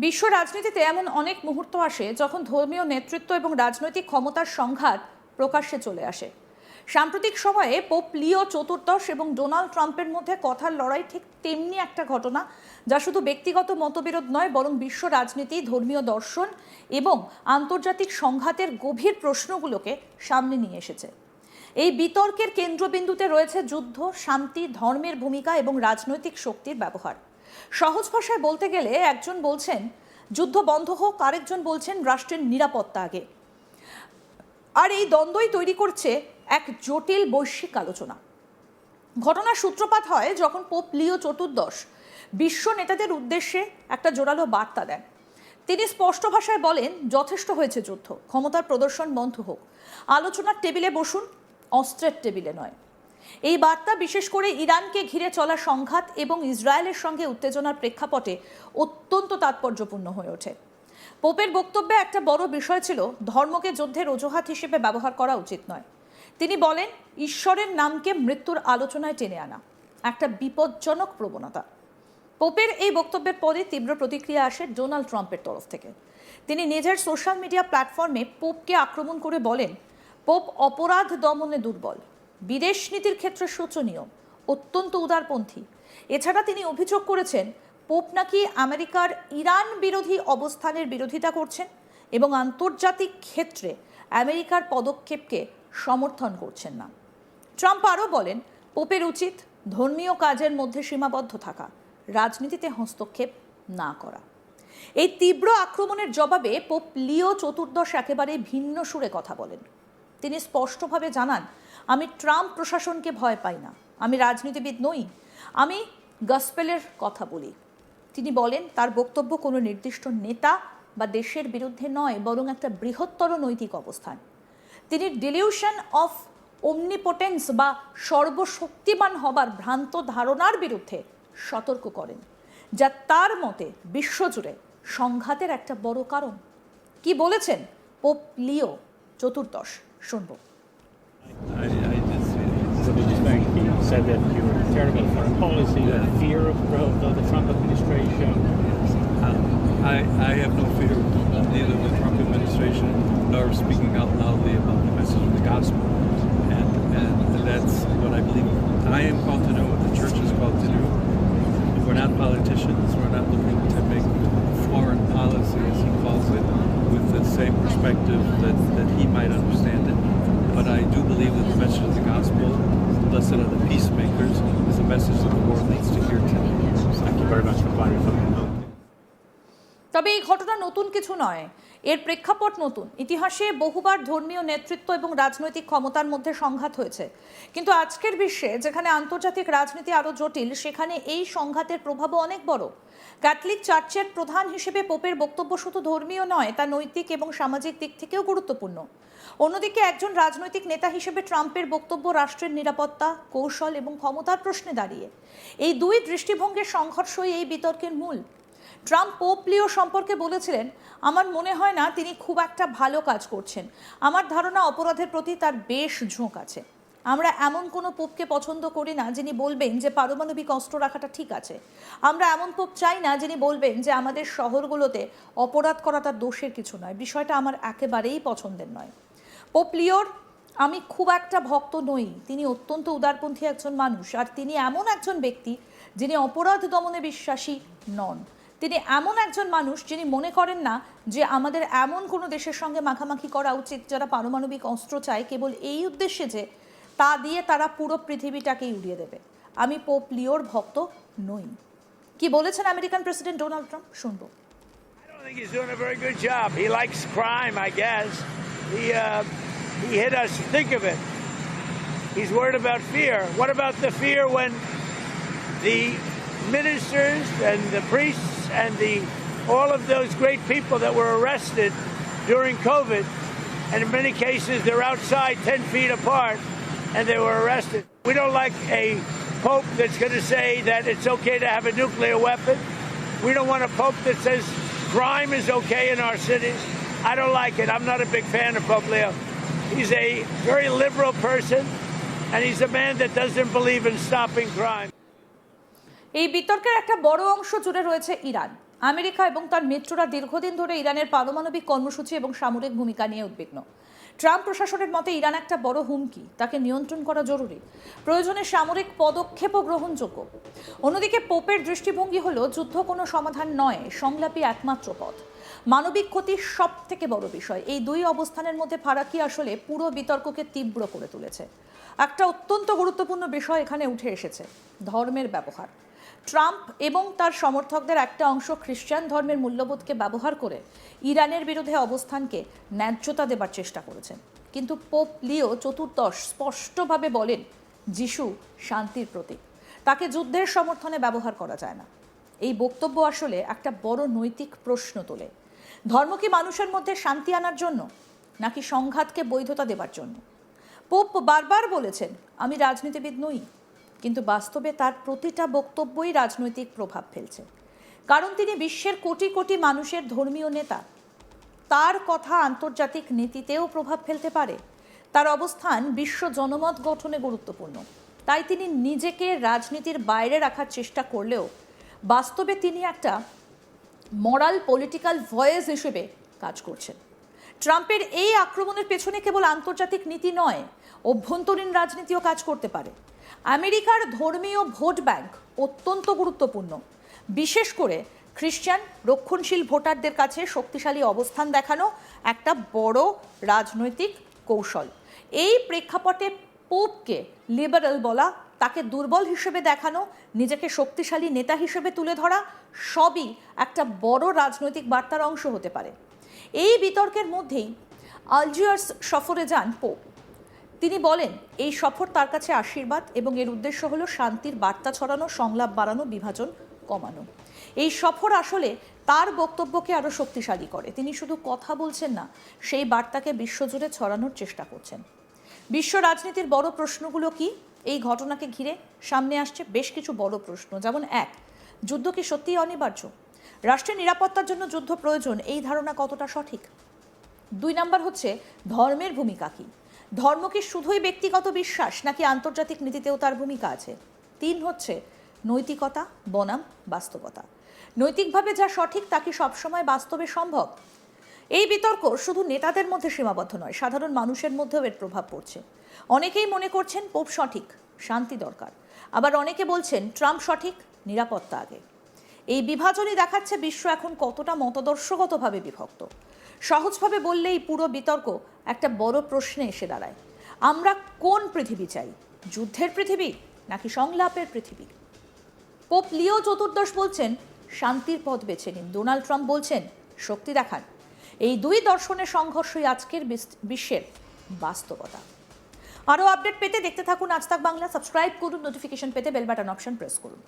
বিশ্ব রাজনীতিতে এমন অনেক মুহূর্ত আসে যখন ধর্মীয় নেতৃত্ব এবং রাজনৈতিক ক্ষমতার সংঘাত প্রকাশ্যে চলে আসে। সাম্প্রতিক সময়ে পোপ লিও চতুর্দশ এবং ডোনাল্ড ট্রাম্পের মধ্যে কথার লড়াই ঠিক তেমনি একটা ঘটনা, যা শুধু ব্যক্তিগত মতবিরোধ নয়, বরং বিশ্ব রাজনীতি, ধর্মীয় দর্শন এবং আন্তর্জাতিক সংঘাতের গভীর প্রশ্নগুলোকে সামনে নিয়ে এসেছে। এই বিতর্কের কেন্দ্রবিন্দুতে রয়েছে যুদ্ধ, শান্তি, ধর্মের ভূমিকা এবং রাজনৈতিক শক্তির ব্যবহার। সহজ ভাষায় বলতে গেলে একজন বলছেন যুদ্ধ বন্ধ হোক, আরেকজন বলছেন রাষ্ট্রের নিরাপত্তা আগে। আর এই দ্বন্দ্বই তৈরি করছে এক জটিল বৈশ্বিক আলোচনা। ঘটনার সূত্রপাত হয় যখন পোপ লিও চতুর্দশ বিশ্ব নেতাদের উদ্দেশ্যে একটা জোরালো বার্তা দেন। তিনি স্পষ্ট ভাষায় বলেন, যথেষ্ট হয়েছে যুদ্ধ, ক্ষমতার প্রদর্শন বন্ধ হোক, আলোচনার টেবিলে বসুন, অস্ত্রের টেবিলে নয়। এই বার্তা বিশেষ করে ইরানকে ঘিরে চলা সংঘাত এবং ইসরায়েলের সঙ্গে উত্তেজনার প্রেক্ষাপটে অত্যন্ত তাৎপর্যপূর্ণ হয়ে ওঠে। পোপের বক্তব্যে একটা বড় বিষয় ছিল ধর্মকে যুদ্ধের অজুহাত হিসেবে ব্যবহার করা উচিত নয়। তিনি বলেন, ঈশ্বরের নামকে মৃত্যুর আলোচনায় টেনে আনা একটা বিপজ্জনক প্রবণতা। পোপের এই বক্তব্যের পরে তীব্র প্রতিক্রিয়া আসে ডোনাল্ড ট্রাম্পের তরফ থেকে। তিনি নিজের সোশ্যাল মিডিয়া প্ল্যাটফর্মে পোপকে আক্রমণ করে বলেন, পোপ অপরাধ দমনে দুর্বল, বিদেশ নীতির ক্ষেত্রে শোচনীয়, অত্যন্ত উদারপন্থী। এছাড়া তিনি অভিযোগ করেছেন পোপ নাকি আমেরিকার ইরান বিরোধী অবস্থানের বিরোধিতা করছেন এবং আন্তর্জাতিক ক্ষেত্রে আমেরিকার পদক্ষেপকে সমর্থন করছেন না। ট্রাম্প আরও বলেন, পোপের উচিত ধর্মীয় কাজের মধ্যে সীমাবদ্ধ থাকা, রাজনীতিতে হস্তক্ষেপ না করা। এই তীব্র আক্রমণের জবাবে পোপ লিও চতুর্দশ একেবারে ভিন্ন সুরে কথা বলেন। তিনি স্পষ্টভাবে জানান, আমি ট্রাম্প প্রশাসনকে ভয় পাই না, আমি রাজনীতিবিদ নই, আমি গসপেলের কথা বলি। তিনি বলেন, তার বক্তব্য কোনো নির্দিষ্ট নেতা বা দেশের বিরুদ্ধে নয়, বরং একটা বৃহত্তর নৈতিক অবস্থান। তিনি ডিলিউশন অফ ওমনিপোটেন্স বা সর্বশক্তিমান হবার ভ্রান্ত ধারণার বিরুদ্ধে সতর্ক করেন, যা তার মতে বিশ্বজুড়ে সংঘাতের একটা বড় কারণ। কি বলেছেন পোপ লিও চতুর্দশ, শুনব। He said that you were terrible foreign policy, the fear of the Trump administration. I have no fear of neither the Trump administration nor speaking out loudly about the message of the gospel. And that's what I believe I am called to do, what the church is called to do. We're not politicians. We're not looking to make foreign policy, as he calls it, with the same perspective that he might understand it. But I do believe that the message of the gospel, blessed are the peacemakers, is a message that the world needs to hear today. Thank you very much for clarifying. তবে এই ঘটনা নতুন কিছু নয়, এর প্রেক্ষাপট নতুন। ইতিহাসে বহুবার ধর্মীয় নেতৃত্ব এবং রাজনৈতিক ক্ষমতার মধ্যে সংঘাত হয়েছে, কিন্তু আজকের বিশ্বে যেখানে আন্তর্জাতিক রাজনীতি আরও জটিল, সেখানে এই সংঘাতের প্রভাবও অনেক বড়। ক্যাথলিক চার্চের প্রধান হিসেবে পোপের বক্তব্য শুধু ধর্মীয় নয়, তা নৈতিক এবং সামাজিক দিক থেকেও গুরুত্বপূর্ণ। অন্যদিকে একজন রাজনৈতিক নেতা হিসেবে ট্রাম্পের বক্তব্য রাষ্ট্রের নিরাপত্তা, কৌশল এবং ক্ষমতার প্রশ্নে দাঁড়িয়ে। এই দুই দৃষ্টিভঙ্গির সংঘর্ষই এই বিতর্কের মূল। ট্রাম্প পোপ লিও সম্পর্কে বলেছিলেন, আমার মনে হয় না তিনি খুব একটা ভালো কাজ করছেন, আমার ধারণা অপরাধের প্রতি তার বেশ ঝোঁক আছে। আমরা এমন কোনো পোপকে পছন্দ করি না যিনি বলবেন যে পারমাণবিক অস্ত্র রাখাটা ঠিক আছে। আমরা এমন পোপ চাই না যিনি বলবেন যে আমাদের শহরগুলোতে অপরাধ করা তার দোষের কিছু নয়। বিষয়টা আমার একেবারেই পছন্দের নয়। পোপ লিওর আমি খুব একটা ভক্ত নই, তিনি অত্যন্ত উদারপন্থী একজন মানুষ, আর তিনি এমন একজন ব্যক্তি যিনি অপরাধ দমনে বিশ্বাসী নন। তিনি এমন একজন মানুষ যিনি মনে করেন না যে আমাদের এমন কোনো দেশের সঙ্গে মাখামাখি করা উচিত যারা পারমাণবিক অস্ত্র চায় কেবল এই উদ্দেশ্যে যে তা দিয়ে তারা পুরো পৃথিবীটাকেই উড়িয়ে দেবে। আমি পোপ লিওর ভক্ত নই। কি বলেছেন আমেরিকান প্রেসিডেন্ট ডোনাল্ড ট্রাম্প, শুনবো। I don't think he's doing a very good job. He likes crime, I guess. He hit us. Think of it. He's worried about fear. What about the fear when the ministers and the priests and all of those great people that were arrested during COVID, and in many cases they're outside 10 feet apart and they were arrested. We don't like a pope that's going to say that it's okay to have a nuclear weapon. We don't want a pope that says crime is okay in our cities. I don't like it. I'm not a big fan of Pope Leo. He's a very liberal person, and he's a man that doesn't believe in stopping crime. এই বিতর্কের একটা বড় অংশ জুড়ে রয়েছে Iran. America এবং তার মিত্ররা দীর্ঘদিন ধরে ইরানের পারমাণবিক কর্মসূচি এবং সামরিক ভূমিকা নিয়ে উদ্বিগ্ন। ট্রাম্প প্রশাসনের মতে ইরান একটা বড় হুমকি, তাকে নিয়ন্ত্রণ করা জরুরি, প্রয়োজনে সামরিক পদক্ষেপও গ্রহণযোগ্য। অন্যদিকে পোপের দৃষ্টিভঙ্গি হলো যুদ্ধ কোনো সমাধান নয়, সংলাপই একমাত্র পথ। মানবিক ক্ষতি সব থেকে বড় বিষয়। এই দুই অবস্থানের মধ্যে ফারাকি আসলে পুরো বিতর্ককে তীব্র করে তুলেছে। একটা অত্যন্ত গুরুত্বপূর্ণ বিষয় এখানে উঠে এসেছে, ধর্মের ব্যবহার। ট্রাম্প এবং তার সমর্থকদের একটা অংশ খ্রিস্টান ধর্মের মূল্যবোধকে ব্যবহার করে ইরানের বিরুদ্ধে অবস্থানকে ন্যায্যতা দেবার চেষ্টা করেছেন। কিন্তু পোপ লিও চতুর্দশ স্পষ্টভাবে বলেন, যিশু শান্তির প্রতীক, তাকে যুদ্ধের সমর্থনে ব্যবহার করা যায় না। এই বক্তব্য আসলে একটা বড় নৈতিক প্রশ্ন তোলে। ধর্ম কি মানুষের মধ্যে শান্তি আনার জন্য, নাকি সংঘাতকে বৈধতা দেবার জন্য? পোপ বারবার বলেছেন, আমি রাজনীতিবিদ নই, কিন্তু বাস্তবে তার প্রতিটা বক্তব্যই রাজনৈতিক প্রভাব ফেলছে। কারণ তিনি বিশ্বের কোটি কোটি মানুষের ধর্মীয় নেতা। তার কথা আন্তর্জাতিক নীতিতেও প্রভাব ফেলতে পারে। তার অবস্থান বিশ্ব জনমত গঠনে গুরুত্বপূর্ণ। তাই তিনি নিজেকে রাজনীতির বাইরে রাখার চেষ্টা করলেও বাস্তবে তিনি একটা মরাল পলিটিক্যাল ভয়েস হিসেবে কাজ করছেন। ট্রাম্পের এই আক্রমণের পেছনে কেবল আন্তর্জাতিক নীতি নয়, অভ্যন্তরীণ রাজনীতিও কাজ করতে পারে। আমেরিকার ধর্মীয় ভোট ব্যাংক অত্যন্ত গুরুত্বপূর্ণ, বিশেষ করে খ্রিস্টান রক্ষণশীল ভোটারদের কাছে শক্তিশালী অবস্থান দেখানো একটা বড় রাজনৈতিক কৌশল। এই প্রেক্ষাপটে পোপকে লিবারেল বলা, তাকে দুর্বল হিসেবে দেখানো, নিজেকে শক্তিশালী নেতা হিসেবে তুলে ধরা, সবই একটা বড় রাজনৈতিক বার্তার অংশ হতে পারে। এই বিতর্কের মধ্যেই আলজিয়ার্স সফরে যান পোপ। তিনি বলেন, এই সফর তার কাছে আশীর্বাদ এবং এর উদ্দেশ্য হলো শান্তির বার্তা ছড়ানো, সংলাপ বাড়ানো, বিভাজন কমানো। এই সফর আসলে তার বক্তব্যকে আরও শক্তিশালী করে। তিনি শুধু কথা বলছেন না, সেই বার্তাকে বিশ্বজুড়ে ছড়ানোর চেষ্টা করছেন। বিশ্ব রাজনীতির বড় প্রশ্নগুলো কি? এই ঘটনাকে ঘিরে সামনে আসছে বেশ কিছু বড় প্রশ্ন, যেমন 1, যুদ্ধ কি সত্যিই অনিবার্য? রাষ্ট্রের নিরাপত্তার জন্য যুদ্ধ প্রয়োজন, এই ধারণা কতটা সঠিক? 2 নম্বর হচ্ছে ধর্মের ভূমিকা কি? ধর্ম কি শুধুই ব্যক্তিগত বিশ্বাস, নাকি আন্তর্জাতিক নীতিতেও তার ভূমিকা আছে? 3 হচ্ছে নৈতিকতা বনাম বাস্তবতা। নৈতিকভাবে যা সঠিক তা কি সবসময় বাস্তবে সম্ভব? এই বিতর্ক শুধু নেতাদের মধ্যে সীমাবদ্ধ নয়, সাধারণ মানুষের মধ্যেও এর প্রভাব পড়ছে। অনেকেই মনে করছেন পোপ সঠিক, শান্তি দরকার। আবার অনেকে বলছেন ট্রাম্প সঠিক, নিরাপত্তা আগে। এই বিভাজনই দেখাচ্ছে বিশ্ব এখন কতটা মতাদর্শগতভাবে বিভক্ত। সহজভাবে বললে এই পুরো বিতর্ক একটা বড় প্রশ্নে এসে দাঁড়ায়। আমরা কোন পৃথিবী চাই? যুদ্ধের পৃথিবী নাকি সংলাপের পৃথিবী? পোপ লিও চতুর্দশ বলছেন শান্তির পথ বেছে নিন, ডোনাল্ড ট্রাম্প বলছেন শক্তি দেখান। এই দুই দর্শনের সংঘর্ষই আজকের বিশ্বের বাস্তবতা। আরও আপডেট পেতে দেখতে থাকুন আজ তাক বাংলা। সাবস্ক্রাইব করুন, নোটিফিকেশন পেতে বেল বাটন অপশন প্রেস করুন।